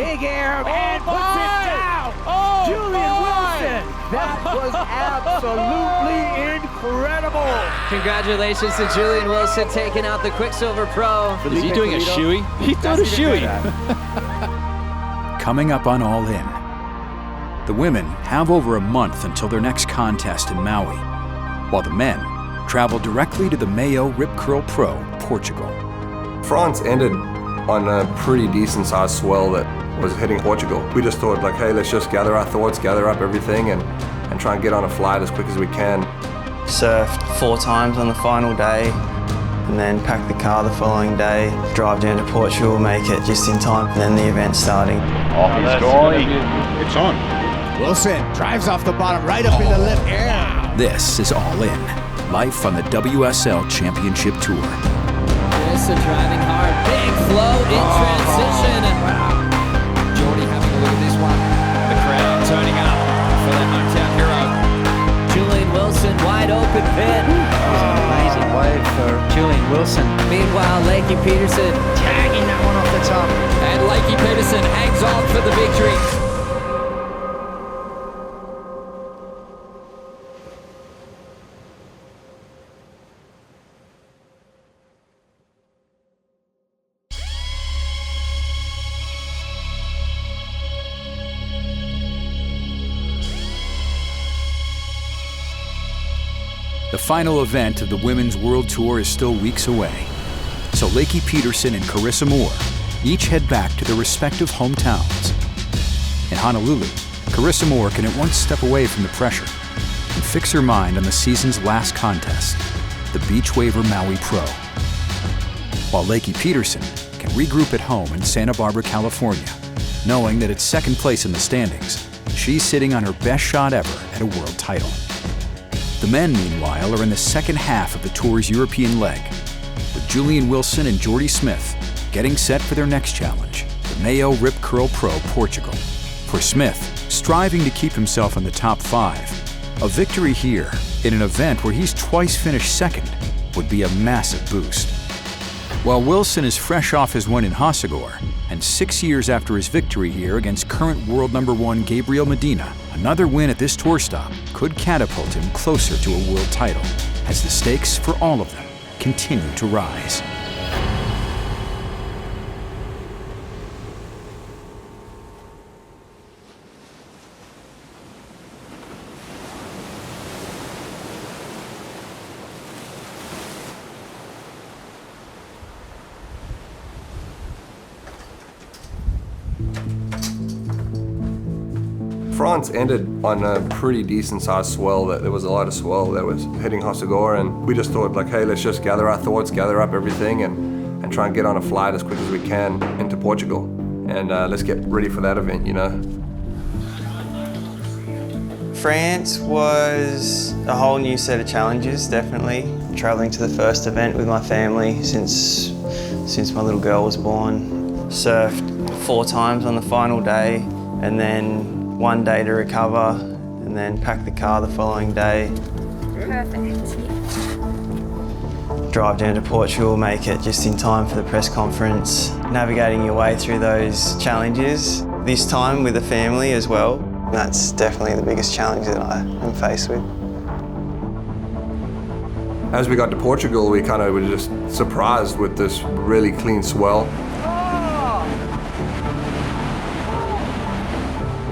Big air and puts it down. Julian Wilson. That was absolutely incredible. Congratulations to Julian Wilson taking out the Quicksilver Pro. Is he doing a shoey? He's doing a shoey. Coming up on All In. The women have over a month until their next contest in Maui, while the men travel directly to the Mayo Rip Curl Pro, Portugal. France ended on a pretty decent sized swell that was hitting Portugal. We just thought like, hey, let's just gather our thoughts, gather up everything and try and get on a flight as quick as we can. Surfed 4 times on the final day and then packed the car the following day, drive down to Portugal, make it just in time, and then the event starting. Off he's going. It's on. Wilson drives off the bottom, right up into lip air. This is All In, life on the WSL Championship Tour. Carissa driving hard, big flow in transition. Jordy having a look at this one. The crowd turning up for their hometown hero. Julian Wilson, wide open pit. That was an amazing wave for Julian Wilson. Meanwhile, Lakey Peterson Tagging that one off the top. And Lakey Peterson hangs on for the victory. The final event of the Women's World Tour is still weeks away, so Lakey Peterson and Carissa Moore each head back to their respective hometowns. In Honolulu, Carissa Moore can at once step away from the pressure and fix her mind on the season's last contest, the Beachwaver Maui Pro, while Lakey Peterson can regroup at home in Santa Barbara, California, knowing that at second place in the standings, she's sitting on her best shot ever at a world title. The men, meanwhile, are in the second half of the tour's European leg, with Julian Wilson and Jordy Smith getting set for their next challenge, the Mayo Rip Curl Pro, Portugal. For Smith, striving to keep himself in the top 5, a victory here in an event where he's twice finished second would be a massive boost. While Wilson is fresh off his win in Hossegor, and 6 years after his victory here against current world number 1 Gabriel Medina, another win at this tour stop could catapult him closer to a world title, as the stakes for all of them continue to rise. France ended on a pretty decent sized swell. That there was a lot of swell that was hitting Hossegor, and we just thought like, hey, let's just gather our thoughts, gather up everything and try and get on a flight as quick as we can into Portugal. And let's get ready for that event, you know. France was a whole new set of challenges, definitely. Traveling to the first event with my family since my little girl was born. Surfed 4 times on the final day, and then 1 day to recover, and then pack the car the following day. Perfect. Drive down to Portugal, make it just in time for the press conference. Navigating your way through those challenges, this time with a family as well. That's definitely the biggest challenge that I am faced with. As we got to Portugal, we kind of were just surprised with this really clean swell.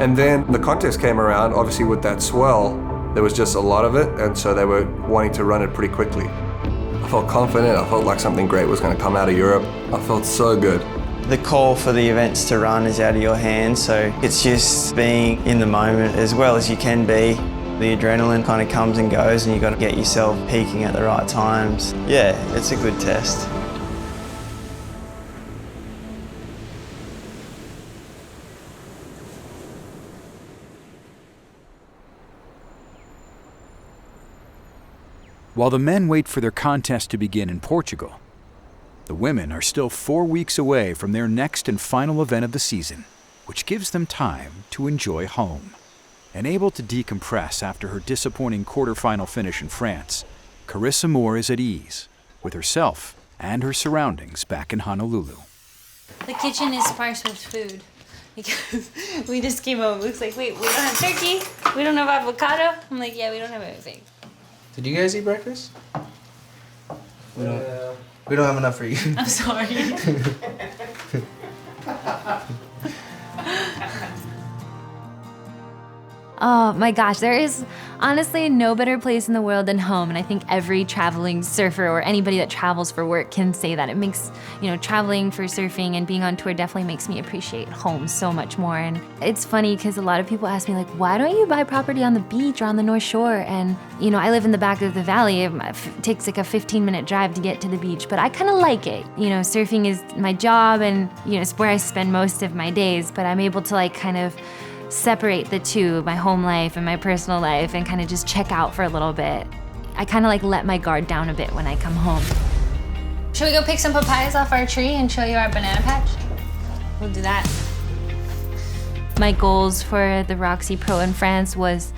And then the contest came around, obviously with that swell, there was just a lot of it, and so they were wanting to run it pretty quickly. I felt confident, I felt like something great was going to come out of Europe. I felt so good. The call for the events to run is out of your hands, so it's just being in the moment as well as you can be. The adrenaline kind of comes and goes, and you've got to get yourself peaking at the right times. Yeah, it's a good test. While the men wait for their contest to begin in Portugal, the women are still 4 weeks away from their next and final event of the season, which gives them time to enjoy home. And able to decompress after her disappointing quarterfinal finish in France, Carissa Moore is at ease with herself and her surroundings back in Honolulu. The kitchen is sparse with food. because we just came home. Luke's like, wait, we don't have turkey? We don't have avocado? I'm like, yeah, we don't have anything. Did you guys eat breakfast? We don't have enough for you. I'm sorry. Oh my gosh, there is honestly no better place in the world than home, and I think every traveling surfer or anybody that travels for work can say that. It makes, traveling for surfing and being on tour definitely makes me appreciate home so much more. And it's funny because a lot of people ask me like, why don't you buy property on the beach or on the North Shore? And I live in the back of the valley. It takes like a 15-minute drive to get to the beach, but I kind of like it. Surfing is my job, and it's where I spend most of my days, but I'm able to like kind of separate the two, my home life and my personal life, and kind of just check out for a little bit. I kind of like let my guard down a bit when I come home. Should we go pick some papayas off our tree and show you our banana patch? We'll do that. My goals for the Roxy Pro in France was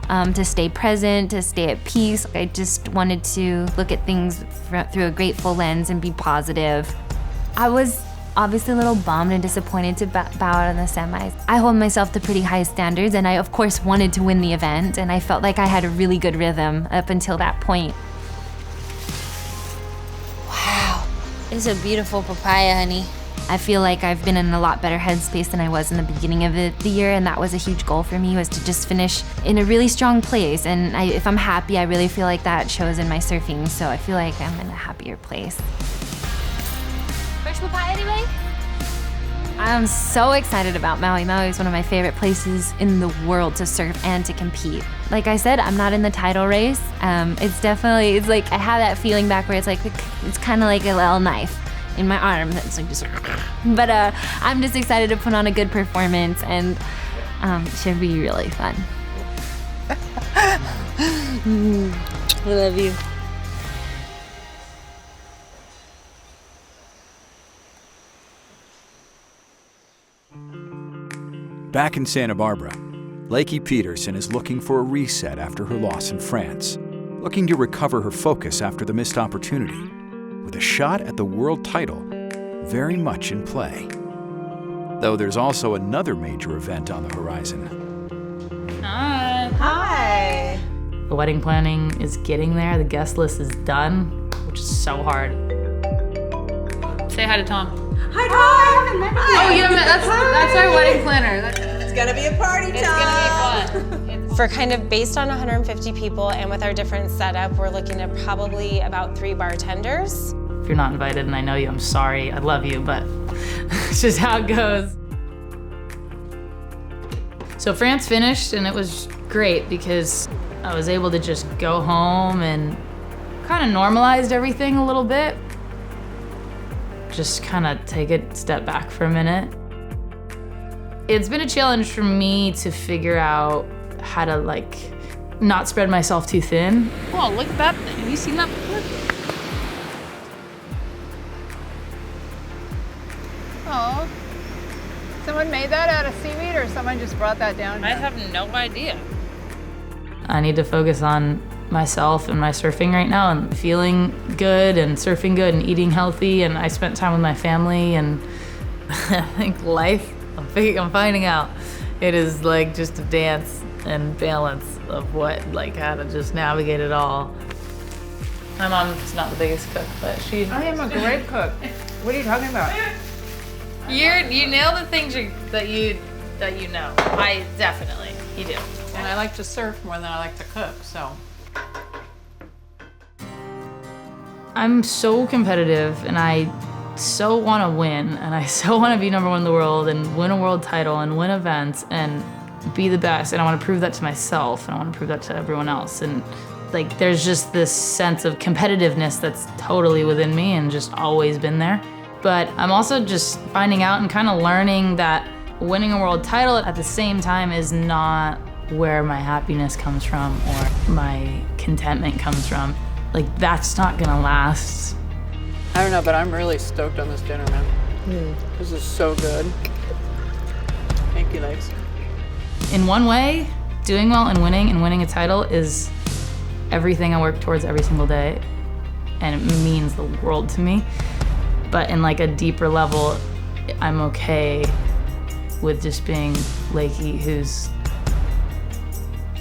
to stay present, to stay at peace. I just wanted to look at things through a grateful lens and be positive. I was obviously a little bummed and disappointed to bow out in the semis. I hold myself to pretty high standards, and I of course wanted to win the event, and I felt like I had a really good rhythm up until that point. Wow, this is a beautiful papaya, honey. I feel like I've been in a lot better headspace than I was in the beginning of the year, and that was a huge goal for me, was to just finish in a really strong place. And if I'm happy, I really feel like that shows in my surfing, so I feel like I'm in a happier place. Fresh papaya anyway? I'm so excited about Maui. Maui is one of my favorite places in the world to surf and to compete. Like I said, I'm not in the title race. It's like I have that feeling back where it's kind of like a little knife in my arm that's like just, but I'm just excited to put on a good performance, and it should be really fun. I love you. Back in Santa Barbara, Lakey Peterson is looking for a reset after her loss in France, looking to recover her focus after the missed opportunity, with a shot at the world title very much in play. Though there's also another major event on the horizon. Hi. The wedding planning is getting there. The guest list is done, which is so hard. Say hi to Tom. Hi, Tom. I haven't met you. Oh, you haven't met? That's our wedding planner. It's gonna be a party, Tom. It's gonna be fun. For kind of based on 150 people, and with our different setup, we're looking at probably about 3 bartenders. If you're not invited and I know you, I'm sorry. I love you, but it's just how it goes. So France finished, and it was great because I was able to just go home and kind of normalized everything a little bit. Just kind of take a step back for a minute. It's been a challenge for me to figure out how to not spread myself too thin. Oh, look at that thing. Have you seen that before? Oh, someone made that out of seaweed, or someone just brought that down here? I have no idea. I need to focus on myself and my surfing right now, and feeling good and surfing good and eating healthy, and I spent time with my family, and I think life, I'm finding out, it is just a dance and balance of how to just navigate it all. My mom's not the biggest cook, but she... I am a great cook. What are you talking about? You nail the things that you know. I definitely, you do. And I like to surf more than I like to cook, so. I'm so competitive, and I so want to win, and I so want to be number 1 in the world and win a world title and win events and be the best, and I want to prove that to myself, and I want to prove that to everyone else. And there's just this sense of competitiveness that's totally within me and just always been there. But I'm also just finding out and kind of learning that winning a world title at the same time is not where my happiness comes from or my contentment comes from. That's not gonna last. I don't know, but I'm really stoked on this dinner, man. This is so good. Thank you, Lex. In one way, doing well and winning a title is everything I work towards every single day, and it means the world to me. But in a deeper level, I'm okay with just being Lakey, who's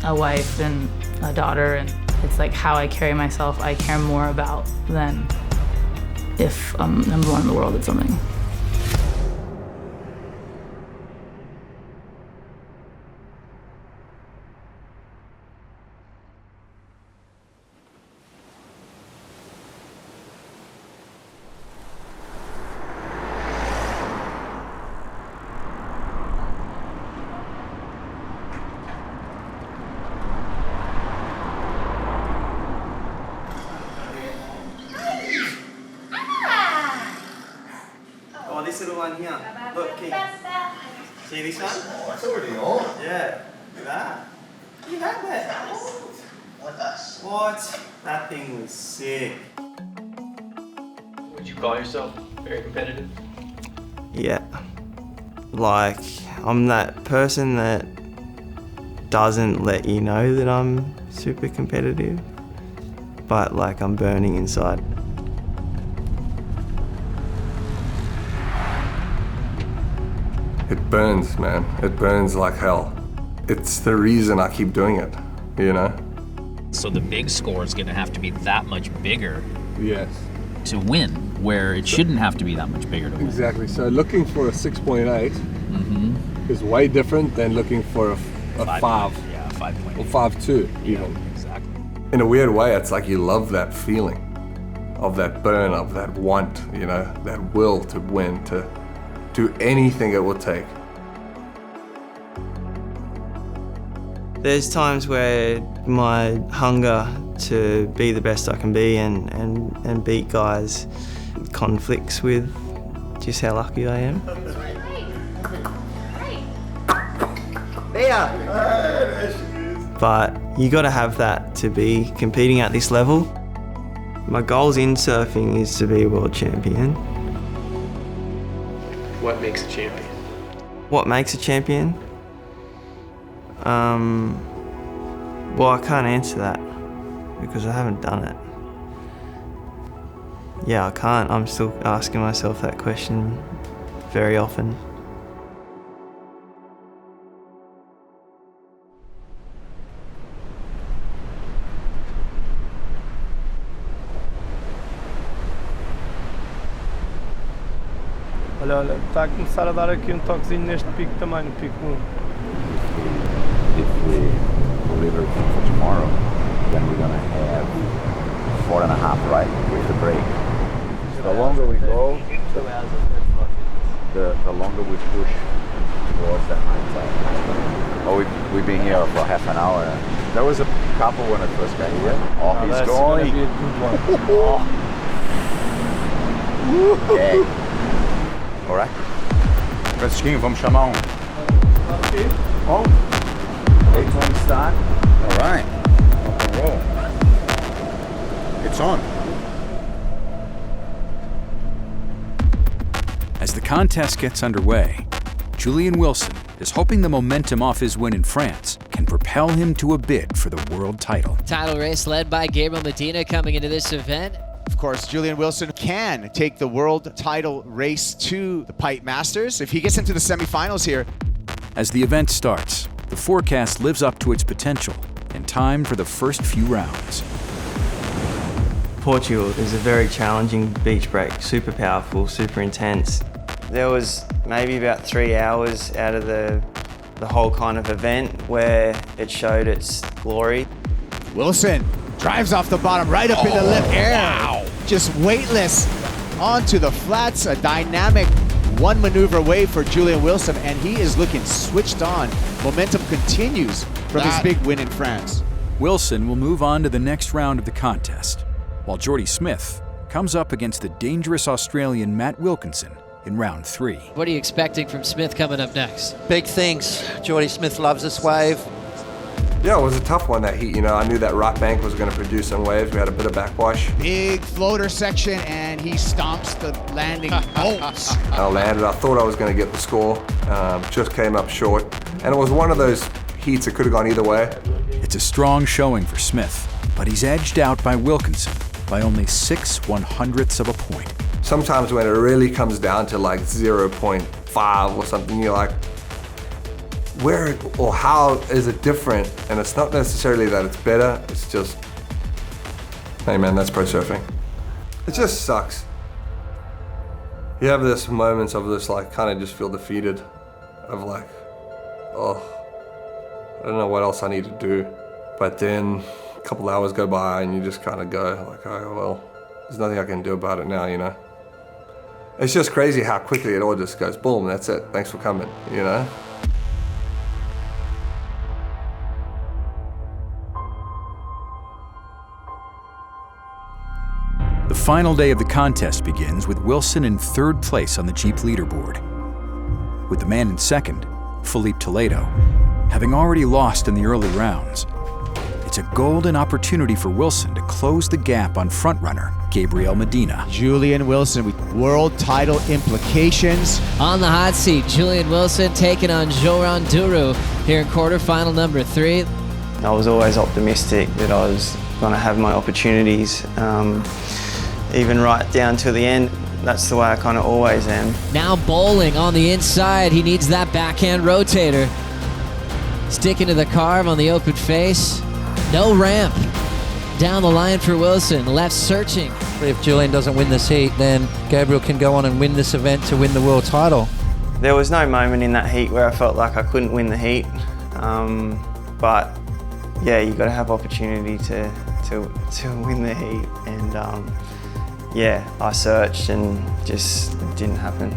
a wife and a daughter, and it's like how I carry myself I care more about than if I'm number one in the world at something. Oh, this little one here. Look, King. See this one? Oh, that's already on. Yeah. Look at that. Look at that. What? That thing was sick. Would you call yourself very competitive? Yeah. Like, I'm that person that doesn't let you know that I'm super competitive, but like I'm burning inside. It burns, man. It burns like hell. It's the reason I keep doing it, you know? So the big score is going to have to be that much bigger. Yes. To win, where it shouldn't have to be that much bigger to win. Exactly. So looking for a 6.8 is way different than looking for a 5. Yeah, 5.8. Or 5.2 even. Exactly. In a weird way, it's like you love that feeling of that burn, of that want, you know, that will to win, to do anything it will take. There's times where my hunger to be the best I can be and beat guys conflicts with just how lucky I am. But you got to have that to be competing at this level. My goals in surfing is to be a world champion. What makes a champion? What makes a champion? Well, I can't answer that because I haven't done it. Yeah, I can't. I'm still asking myself that question very often. Olha, está a começar a dar aqui toquezinho neste pico também, no pico 1. If we deliver for tomorrow, then we're gonna have 4.5 right with the break. The longer we go, the longer we push towards the high side. Oh, we've been here for half an hour. There was a couple when I first got here. Oh, he's that's going. Gonna be a good one. Okay. Alright. Fresquinho, vamos chamar Oh. 8:20 start. Alright. Rock and roll. It's on. As the contest gets underway, Julian Wilson is hoping the momentum off his win in France can propel him to a bid for the world title. Title race led by Gabriel Medina coming into this event. Of course, Julian Wilson can take the world title race to the Pipe Masters if he gets into the semifinals here. As the event starts, the forecast lives up to its potential in time for the first few rounds. Portugal is a very challenging beach break, super powerful, super intense. There was maybe about 3 hours out of the whole kind of event where it showed its glory. Wilson drives off the bottom, right up in the lip air. Wow. Just weightless onto the flats, a dynamic one maneuver away for Julian Wilson, and he is looking switched on. Momentum continues from his big win in France. Wilson will move on to the next round of the contest, while Jordy Smith comes up against the dangerous Australian Matt Wilkinson in round 3. What are you expecting from Smith coming up next? Big things. Jordy Smith loves this wave. Yeah, it was a tough one, that heat. You know, I knew that right bank was going to produce some waves. We had a bit of backwash. Big floater section, and he stomps the landing bolts. I landed. I thought I was going to get the score. Just came up short. And it was one of those heats that could have gone either way. It's a strong showing for Smith, but he's edged out by Wilkinson by only 6/100ths of a point. Sometimes when it really comes down to like 0.5 or something, you're like, where or how is it different? And it's not necessarily that it's better, it's just, hey man, that's pro surfing. It just sucks. You have this moments of this like kind of just feel defeated, of like, oh, I don't know what else I need to do. But then a couple hours go by and you just kind of go like, oh well, there's nothing I can do about it now, you know? It's just crazy how quickly it all just goes, boom, that's it, thanks for coming, you know? The final day of the contest begins with Wilson in 3rd place on the Jeep leaderboard, with the man in 2nd, Felipe Toledo, having already lost in the early rounds. It's a golden opportunity for Wilson to close the gap on frontrunner Gabriel Medina. Julian Wilson with world title implications. On the hot seat, Julian Wilson taking on Jordy here in quarterfinal number 3. I was always optimistic that I was going to have my opportunities, even right down to the end. That's the way I kind of always am. Now bowling on the inside, he needs that backhand rotator. Sticking to the carve on the open face. No ramp. Down the line for Wilson, left searching. If Julian doesn't win this heat, then Gabriel can go on and win this event to win the world title. There was no moment in that heat where I felt like I couldn't win the heat. But yeah, you got to have opportunity to win the heat. And yeah, I searched and just it didn't happen.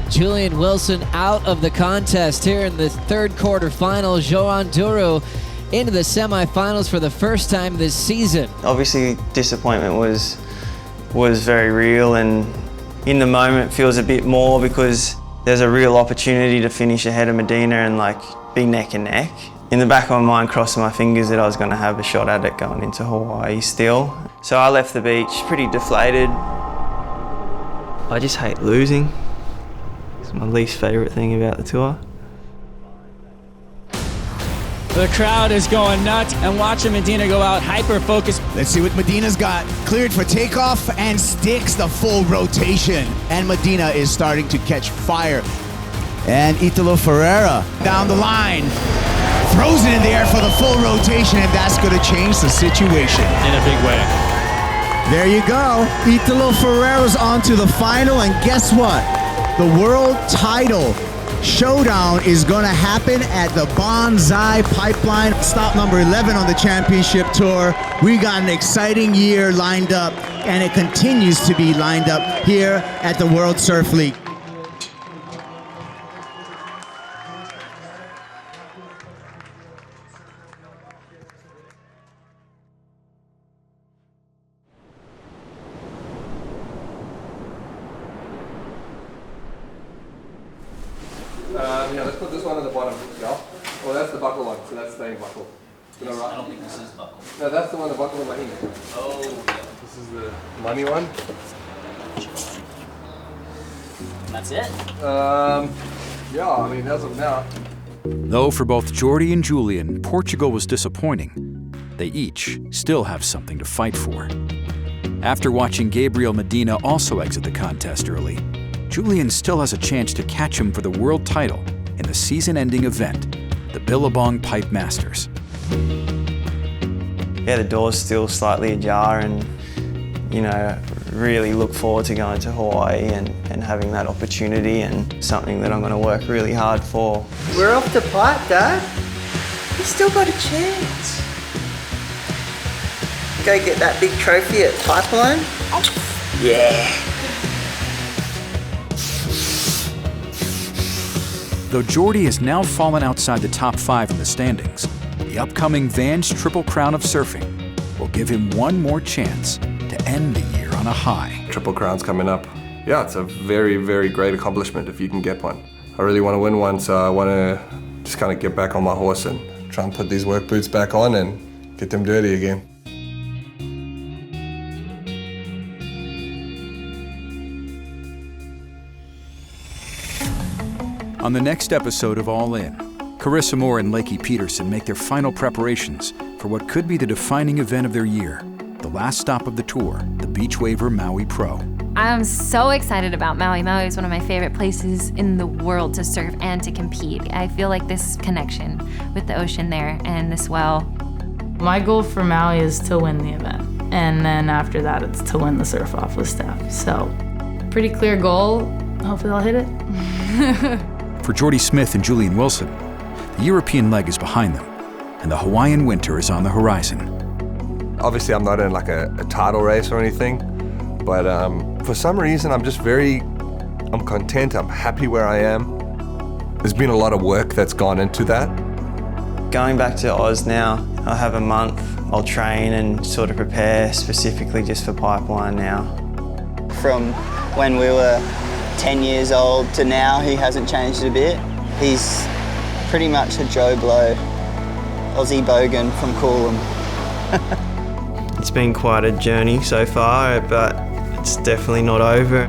Julian Wilson out of the contest here in the 3rd quarterfinal. Jordy into the semifinals for the first time this season. Obviously, disappointment was very real, and in the moment feels a bit more because there's a real opportunity to finish ahead of Medina and like be neck and neck. In the back of my mind, crossing my fingers that I was going to have a shot at it going into Hawaii still. So I left the beach pretty deflated. I just hate losing. It's my least favourite thing about the tour. The crowd is going nuts, and watching Medina go out hyper-focused. Let's see what Medina's got. Cleared for takeoff and sticks the full rotation. And Medina is starting to catch fire. And Italo Ferreira down the line. Throws it in the air for the full rotation, and that's going to change the situation. In a big way. There you go. Italo Ferreira's on to the final, and guess what? The world title showdown is going to happen at the Bonsai Pipeline. Stop number 11 on the championship tour. We got an exciting year lined up, and it continues to be lined up here at the World Surf League. Yeah, let's put this one at the bottom. Yeah. Oh, that's the buckle one, so that's staying buckle. Yes, I don't think this is buckle. No, that's the one, the buckle with my hand. Oh, yeah. This is the money one. That's it? Yeah, I mean, as of now. Though for both Jordy and Julian, Portugal was disappointing, they each still have something to fight for. After watching Gabriel Medina also exit the contest early, Julian still has a chance to catch him for the world title in the season-ending event, the Billabong Pipe Masters. Yeah, the door's still slightly ajar, and you know, really look forward to going to Hawaii and having that opportunity, and something that I'm going to work really hard for. We're off the pipe, Dad. We still got a chance. Go get that big trophy at Pipeline. Yeah. Though Jordy has now fallen outside the top 5 in the standings, the upcoming Vans Triple Crown of Surfing will give him one more chance to end the year on a high. Triple Crown's coming up. Yeah, it's a very, very great accomplishment if you can get one. I really want to win one, so I want to just kind of get back on my horse and try and put these work boots back on and get them dirty again. On the next episode of All In, Carissa Moore and Lakey Peterson make their final preparations for what could be the defining event of their year, the last stop of the tour, the Beachwaver Maui Pro. I'm so excited about Maui. Maui is one of my favorite places in the world to surf and to compete. I feel like this connection with the ocean there and the swell. My goal for Maui is to win the event. And then after that, it's to win the surf off with Steph. So, pretty clear goal. Hopefully I'll hit it. For Jordy Smith and Julian Wilson, the European leg is behind them, and the Hawaiian winter is on the horizon. Obviously, I'm not in like a title race or anything, but for some reason, I'm content, I'm happy where I am. There's been a lot of work that's gone into that. Going back to Oz now, I'll have a month. I'll train and sort of prepare specifically just for Pipeline now. From when we were 10 years old to now, he hasn't changed a bit. He's pretty much a Joe Blow, Aussie bogan from Coolum. It's been quite a journey so far, but it's definitely not over.